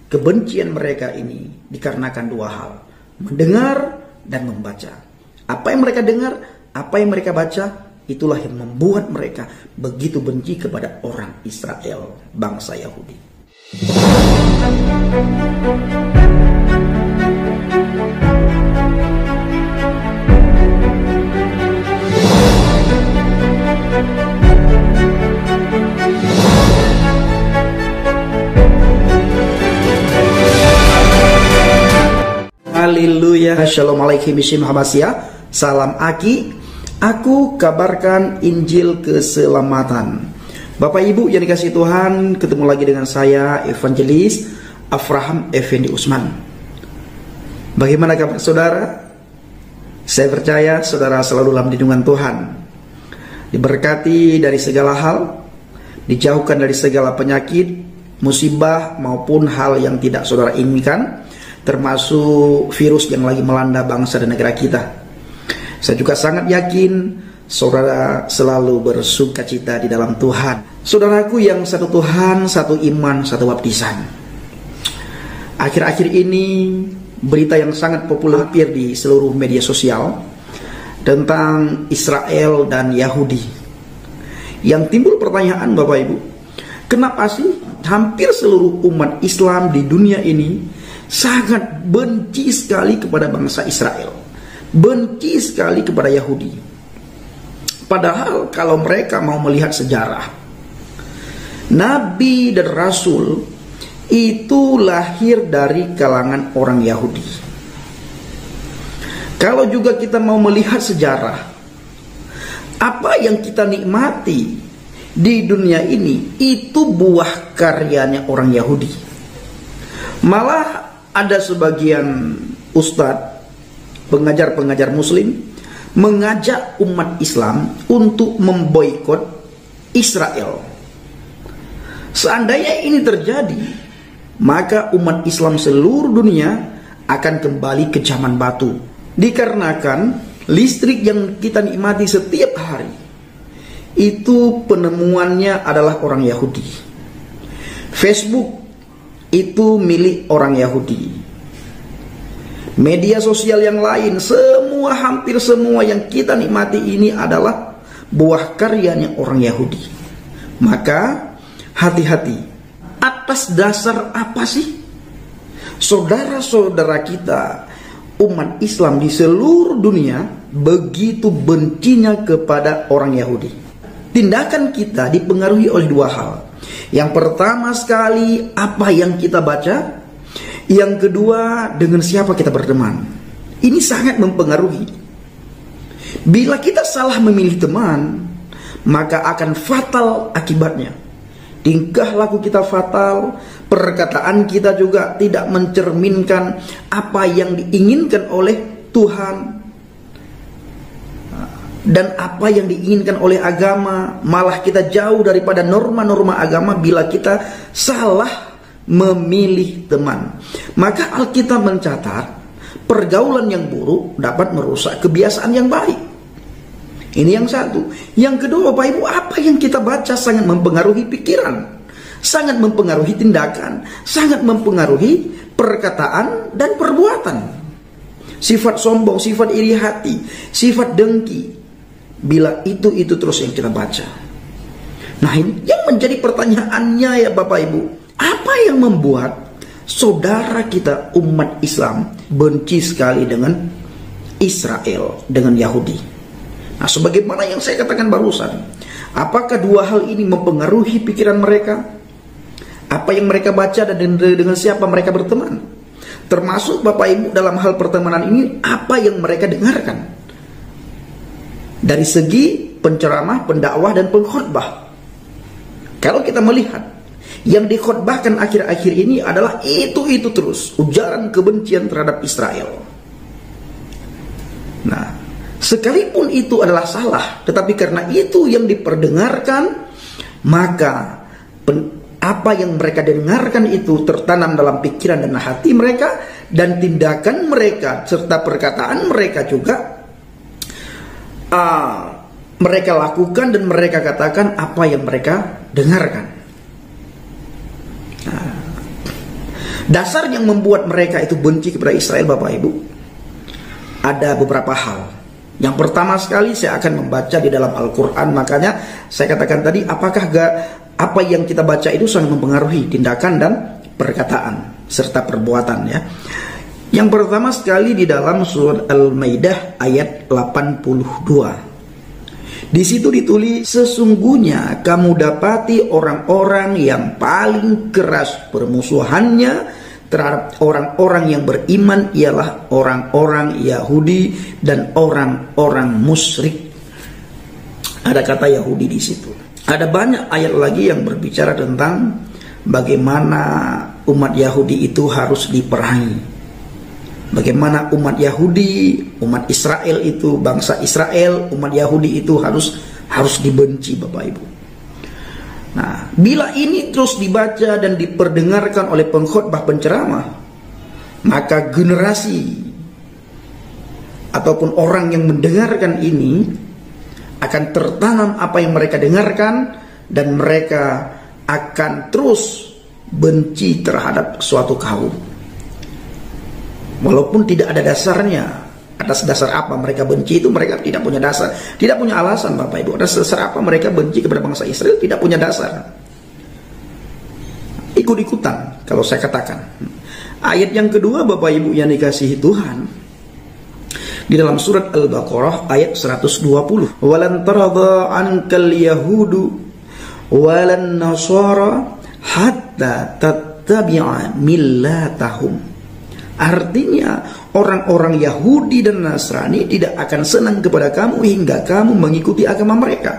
kebencian mereka ini dikarenakan dua hal, mendengar dan membaca. Apa yang mereka dengar, apa yang mereka baca, itulah yang membuat mereka begitu benci kepada orang Israel, bangsa Yahudi. Haleluya, shalom alaikum Muhammadiyah. Salam Aki. Aku kabarkan Injil keselamatan. Bapak Ibu yang dikasihi Tuhan, ketemu lagi dengan saya Evangelis Afraham Effendi Usman. Bagaimana kabar saudara? Saya percaya saudara selalu dalam lindungan Tuhan, diberkati dari segala hal, dijauhkan dari segala penyakit, musibah maupun hal yang tidak saudara inginkan, termasuk virus yang lagi melanda bangsa dan negara kita. Saya juga sangat yakin saudara selalu bersuka cita di dalam Tuhan. Saudaraku yang satu Tuhan, satu iman, satu baptisan. Akhir-akhir ini berita yang sangat populer di seluruh media sosial tentang Israel dan Yahudi. Yang timbul pertanyaan Bapak Ibu, kenapa sih hampir seluruh umat Islam di dunia ini sangat benci sekali kepada bangsa Israel, benci sekali kepada Yahudi? Padahal kalau mereka mau melihat sejarah, Nabi dan Rasul itu lahir dari kalangan orang Yahudi. Kalau juga kita mau melihat sejarah, apa yang kita nikmati di dunia ini itu buah karyanya orang Yahudi. Malah ada sebagian ustadz, pengajar-pengajar muslim mengajak umat Islam untuk memboikot Israel. Seandainya ini terjadi, maka umat Islam seluruh dunia akan kembali ke zaman batu. Dikarenakan listrik yang kita nikmati setiap hari itu penemuannya adalah orang Yahudi. Facebook itu milik orang Yahudi. Media sosial yang lain, hampir semua yang kita nikmati ini adalah buah karyanya orang Yahudi. Maka hati-hati, atas dasar apa sih saudara-saudara kita umat Islam di seluruh dunia begitu bencinya kepada orang Yahudi? Tindakan kita dipengaruhi oleh dua hal. Yang pertama sekali, apa yang kita baca. Yang kedua, dengan siapa kita berteman. Ini sangat mempengaruhi. Bila kita salah memilih teman, maka akan fatal akibatnya. Tingkah laku kita fatal, perkataan kita juga tidak mencerminkan apa yang diinginkan oleh Tuhan dan apa yang diinginkan oleh agama. Malah kita jauh daripada norma-norma agama bila kita salah memilih teman. Maka Alkitab mencatat pergaulan yang buruk dapat merusak kebiasaan yang baik. Ini yang satu. Yang kedua Bapak Ibu, apa yang kita baca sangat mempengaruhi pikiran, sangat mempengaruhi tindakan, sangat mempengaruhi perkataan dan perbuatan. Sifat sombong, sifat iri hati, sifat dengki, bila itu terus yang kita baca. Nah, ini yang menjadi pertanyaannya ya Bapak Ibu, apa yang membuat saudara kita umat Islam benci sekali dengan Israel, dengan Yahudi? Nah, sebagaimana yang saya katakan barusan, apakah dua hal ini mempengaruhi pikiran mereka? Apa yang mereka baca dan dengan siapa mereka berteman? Termasuk Bapak Ibu dalam hal pertemanan ini, apa yang mereka dengarkan? Dari segi penceramah, pendakwah, dan pengkhotbah. Kalau kita melihat, yang dikhotbahkan akhir-akhir ini adalah itu terus, ujaran kebencian terhadap Israel. Nah, sekalipun itu adalah salah, tetapi karena itu yang diperdengarkan, maka apa yang mereka dengarkan itu tertanam dalam pikiran dan hati mereka, dan tindakan mereka serta perkataan mereka juga mereka lakukan dan mereka katakan apa yang mereka dengarkan. Dasar yang membuat mereka itu benci kepada Israel, Bapak Ibu, ada beberapa hal. Yang pertama sekali saya akan membaca di dalam Al-Quran. Makanya saya katakan tadi, apakah apa yang kita baca itu sangat mempengaruhi tindakan dan perkataan serta perbuatan, ya. Yang pertama sekali di dalam surat Al-Maidah ayat 82. Di situ ditulis, sesungguhnya kamu dapati orang-orang yang paling keras permusuhannya terhadap orang-orang yang beriman ialah orang-orang Yahudi dan orang-orang musyrik. Ada kata Yahudi di situ. Ada banyak ayat lagi yang berbicara tentang bagaimana umat Yahudi itu harus diperangi. Bagaimana umat Yahudi, umat Israel itu, bangsa Israel, umat Yahudi itu harus dibenci, Bapak Ibu. Nah, bila ini terus dibaca dan diperdengarkan oleh pengkhotbah penceramah, maka generasi ataupun orang yang mendengarkan ini akan tertanam apa yang mereka dengarkan, dan mereka akan terus benci terhadap suatu kaum. Walaupun tidak ada dasarnya. Atas dasar apa mereka benci itu, mereka tidak punya dasar, tidak punya alasan, Bapak Ibu. Atas dasar apa mereka benci kepada bangsa Israel, tidak punya dasar. Ikut-ikutan kalau saya katakan. Ayat yang kedua, Bapak Ibu yang dikasihi Tuhan, di dalam surat Al-Baqarah ayat 120. Walan taradha ankal yahudu walan nasara hatta tattabi'a millatahum. Artinya orang-orang Yahudi dan Nasrani tidak akan senang kepada kamu hingga kamu mengikuti agama mereka.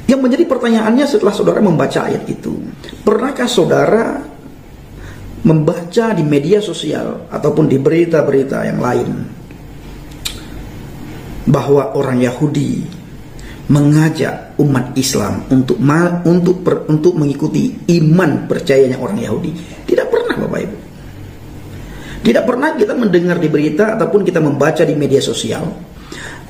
Yang menjadi pertanyaannya setelah saudara membaca ayat itu, pernahkah saudara membaca di media sosial ataupun di berita-berita yang lain bahwa orang Yahudi mengajak umat Islam untuk mengikuti iman percayanya orang Yahudi? Tidak pernah, Bapak Ibu. Tidak pernah kita mendengar di berita ataupun kita membaca di media sosial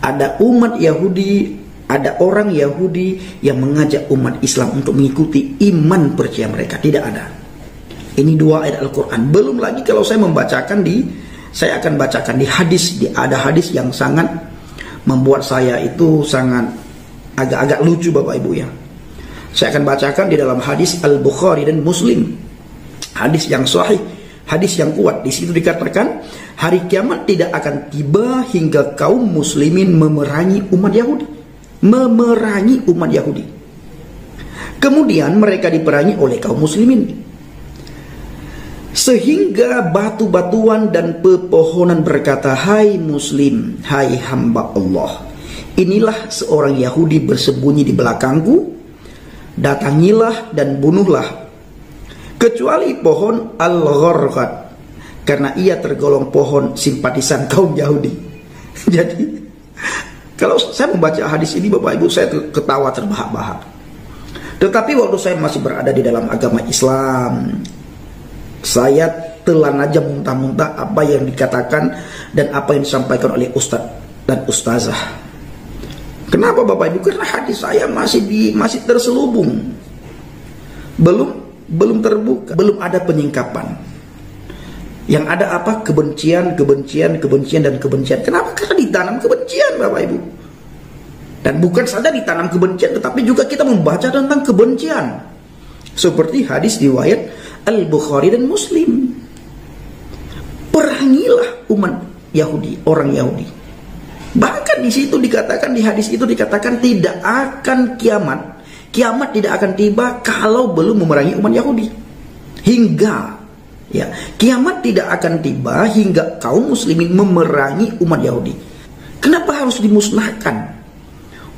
ada umat Yahudi, ada orang Yahudi yang mengajak umat Islam untuk mengikuti iman percaya mereka. Tidak ada. Ini dua ayat Al-Quran. Belum lagi kalau saya membacakan saya akan bacakan di hadis. Ada hadis yang sangat membuat saya itu sangat agak-agak lucu, Bapak Ibu, ya. Saya akan bacakan di dalam hadis Al-Bukhari dan Muslim. Hadis yang sahih, hadis yang kuat. Di situ dikatakan hari kiamat tidak akan tiba hingga kaum muslimin memerangi umat Yahudi. Memerangi umat Yahudi. Kemudian mereka diperangi oleh kaum muslimin. Sehingga batu-batuan dan pepohonan berkata, hai muslim, hai hamba Allah, inilah seorang Yahudi bersembunyi di belakangku, datangilah dan bunuhlah. Kecuali pohon Al-Gharqad, karena ia tergolong pohon simpatisan kaum Yahudi. Jadi kalau saya membaca hadis ini, Bapak Ibu, saya ketawa terbahak-bahak. Tetapi waktu saya masih berada di dalam agama Islam, saya telan aja muntah-muntah apa yang dikatakan dan apa yang disampaikan oleh ustadz dan ustazah. Kenapa, Bapak Ibu? Karena hadis saya masih terselubung. Belum terbuka, belum ada penyingkapan. Yang ada apa? Kebencian, dan kebencian. Kenapa? Karena ditanam kebencian, Bapak Ibu. Dan bukan saja ditanam kebencian, tetapi juga kita membaca tentang kebencian. Seperti hadis riwayat Al-Bukhari dan Muslim. Perangilah umat Yahudi, orang Yahudi. Bahkan di situ dikatakan, di hadis itu dikatakan tidak akan kiamat tidak akan tiba kalau belum memerangi umat Yahudi. Kiamat tidak akan tiba hingga kaum muslimin memerangi umat Yahudi. Kenapa harus dimusnahkan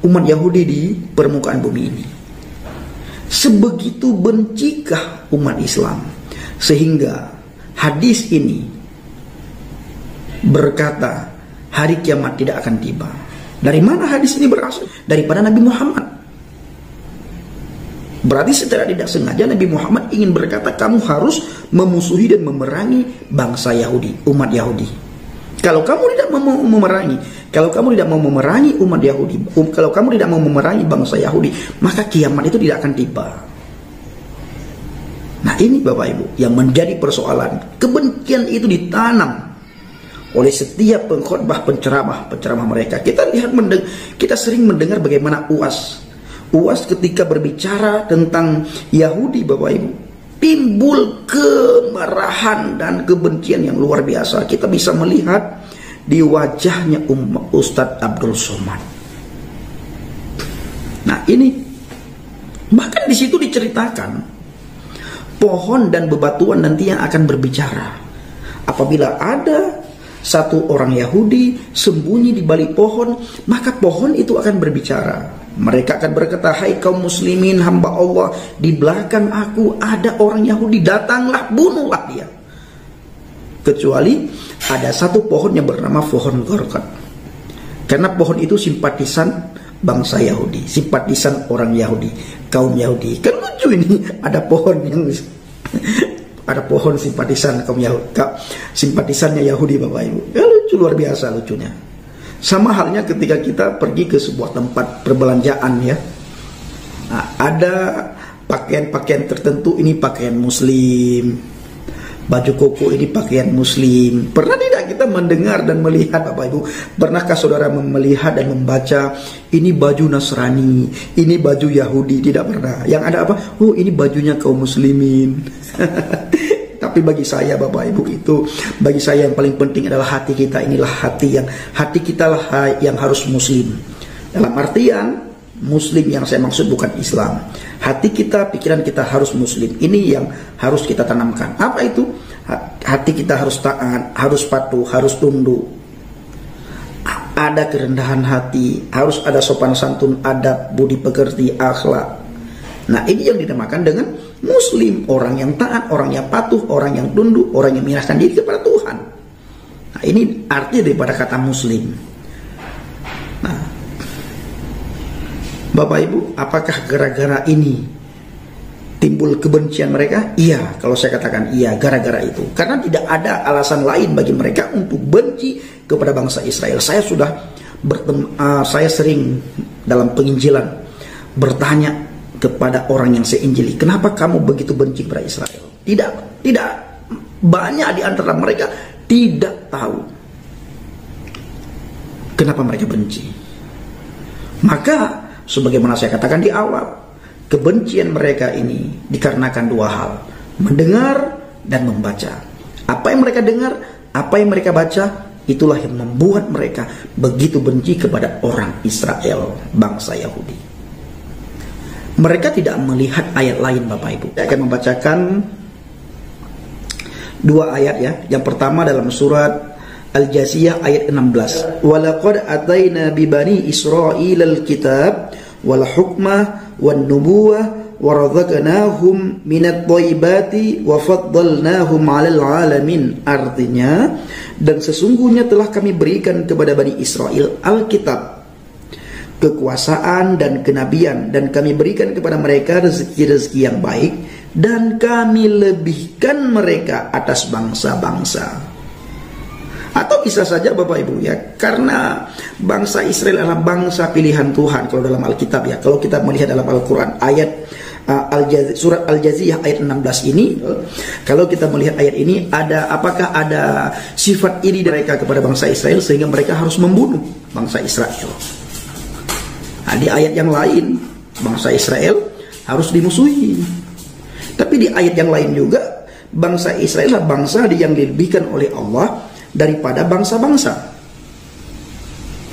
umat Yahudi di permukaan bumi ini? Sebegitu bencikah umat Islam sehingga hadis ini berkata hari kiamat tidak akan tiba. Dari mana hadis ini berasal? Daripada Nabi Muhammad. Berarti secara tidak sengaja Nabi Muhammad ingin berkata kamu harus memusuhi dan memerangi bangsa Yahudi, umat Yahudi. Kalau kamu tidak mau memerangi, kalau kamu tidak mau memerangi umat Yahudi, kalau kamu tidak mau memerangi bangsa Yahudi, maka kiamat itu tidak akan tiba. Nah ini Bapak Ibu yang menjadi persoalan. Kebencian itu ditanam oleh setiap pengkhotbah, penceramah mereka. Kita sering mendengar bagaimana UAS ketika berbicara tentang Yahudi Bapak Ibu, timbul kemarahan dan kebencian yang luar biasa. Kita bisa melihat di wajahnya Ustadz Abdul Somad. Nah ini bahkan di situ diceritakan pohon dan bebatuan nanti yang akan berbicara. Apabila ada satu orang Yahudi sembunyi di balik pohon, maka pohon itu akan berbicara. Mereka akan berkata, hai kaum muslimin hamba Allah, di belakang aku ada orang Yahudi, datanglah bunuhlah dia. Kecuali ada satu pohon yang bernama pohon Gorkat. Karena pohon itu simpatisan bangsa Yahudi, simpatisan orang Yahudi, kaum Yahudi. Kan lucu ini, ada pohon yang ada pohon simpatisan kaum Yahudi, simpatisannya Yahudi Bapak Ibu. Ya lucu, luar biasa lucunya. Sama halnya ketika kita pergi ke sebuah tempat perbelanjaan ya. Nah, ada pakaian-pakaian tertentu, ini pakaian muslim, baju koko ini pakaian muslim. Pernah tidak kita mendengar dan melihat Bapak Ibu? Pernahkah saudara melihat dan membaca ini baju Nasrani, ini baju Yahudi? Tidak pernah. Yang ada apa? Oh ini bajunya kaum muslimin. Tapi bagi saya Bapak Ibu itu, bagi saya yang paling penting adalah hati kita. Inilah hati kita lah yang harus muslim. Dalam artian muslim yang saya maksud bukan Islam. Hati kita, pikiran kita harus muslim. Ini yang harus kita tanamkan. Apa itu? Hati kita harus taat, harus patuh, harus tunduk. Ada kerendahan hati, harus ada sopan santun, adab, budi pekerti, akhlak. Nah ini yang dinamakan dengan muslim. Orang yang taat, orang yang patuh, orang yang tunduk, orang yang menyerahkan diri kepada Tuhan. Nah ini arti daripada kata muslim. Nah Bapak Ibu, apakah gara-gara ini timbul kebencian mereka? Iya, kalau saya katakan iya, gara-gara itu. Karena tidak ada alasan lain bagi mereka untuk benci kepada bangsa Israel. Saya sering dalam penginjilan bertanya kepada orang yang saya injili, kenapa kamu begitu benci kepada Israel? Tidak banyak di antara mereka tidak tahu kenapa mereka benci. Maka sebagaimana saya katakan di awal, kebencian mereka ini dikarenakan dua hal, mendengar dan membaca. Apa yang mereka dengar, apa yang mereka baca, itulah yang membuat mereka begitu benci kepada orang Israel, bangsa Yahudi. Mereka tidak melihat ayat lain Bapak Ibu. Saya akan membacakan dua ayat ya. Yang pertama dalam surat Al-Jaziyah ayat 16. Walaqad ataina bi bani Israil al-kitab wal hukmah wan nubuwah wa razaqnahum minat thayyibati wa faddalnahum 'alal 'alamin. Artinya, dan sesungguhnya telah kami berikan kepada Bani Israel Alkitab, kekuasaan dan kenabian, dan kami berikan kepada mereka rezeki-rezeki yang baik, dan kami lebihkan mereka atas bangsa-bangsa. Atau bisa saja Bapak Ibu ya, karena bangsa Israel adalah bangsa pilihan Tuhan kalau dalam Alkitab ya. Kalau kita melihat dalam Al-Quran ayat surat Al-Jaziyah ayat 16 ini, kalau kita melihat ayat ini, apakah ada sifat iri mereka kepada bangsa Israel sehingga mereka harus membunuh bangsa Israel? Nah, di ayat yang lain bangsa Israel harus dimusuhi. Tapi di ayat yang lain juga bangsa Israel adalah bangsa yang dilebihkan oleh Allah daripada bangsa-bangsa.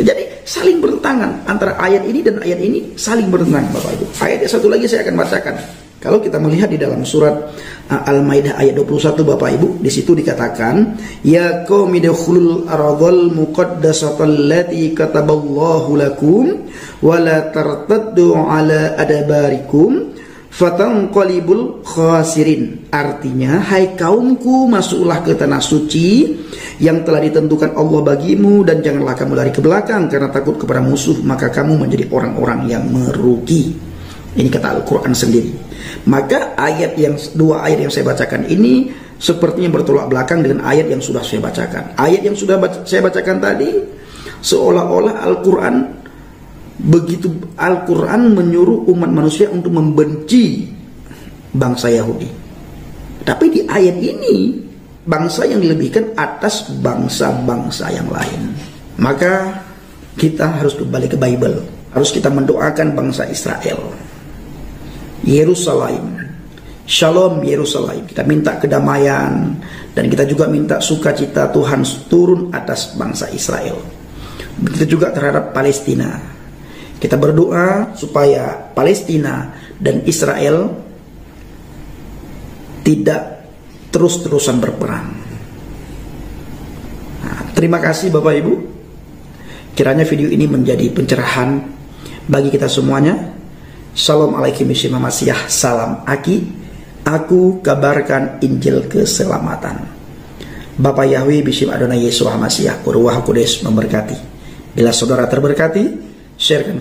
Jadi saling bertentangan antara ayat ini dan ayat ini, saling bertentangan Bapak Ibu. Ayat yang satu lagi saya akan bacakan. Kalau kita melihat di dalam surat Al-Maidah ayat 21 Bapak Ibu, di situ dikatakan, ya qaumi dukhulul ardhal muqaddasata allati kataballahu lakum wa la tartaddu ala adabarikum fatanqalibul khasirin. Artinya, hai kaumku, masuklah ke tanah suci yang telah ditentukan Allah bagimu, dan janganlah kamu lari ke belakang karena takut kepada musuh, maka kamu menjadi orang-orang yang merugi. Ini kata Al-Quran sendiri. Maka dua ayat yang saya bacakan ini sepertinya bertolak belakang dengan ayat yang sudah saya bacakan. Ayat yang sudah saya bacakan tadi seolah-olah Al-Quran menyuruh umat manusia untuk membenci bangsa Yahudi. Tapi di ayat ini bangsa yang dilebihkan atas bangsa-bangsa yang lain. Maka kita harus kembali ke Bible. Harus kita mendoakan bangsa Israel. Yerusalem, Shalom Yerusalem. Kita minta kedamaian dan kita juga minta sukacita Tuhan turun atas bangsa Israel. Begitu juga terhadap Palestina. Kita berdoa supaya Palestina dan Israel tidak terus-terusan berperang. Nah, terima kasih Bapak Ibu. Kiranya video ini menjadi pencerahan bagi kita semuanya. Shalom alaikum Yeshua Mashiach. Salam Aki. Aku kabarkan Injil keselamatan. Bapa Yahweh Bishim Adonai Yeshua Mashiach. Ruach Kudus memberkati. Bila saudara terberkati, sharekan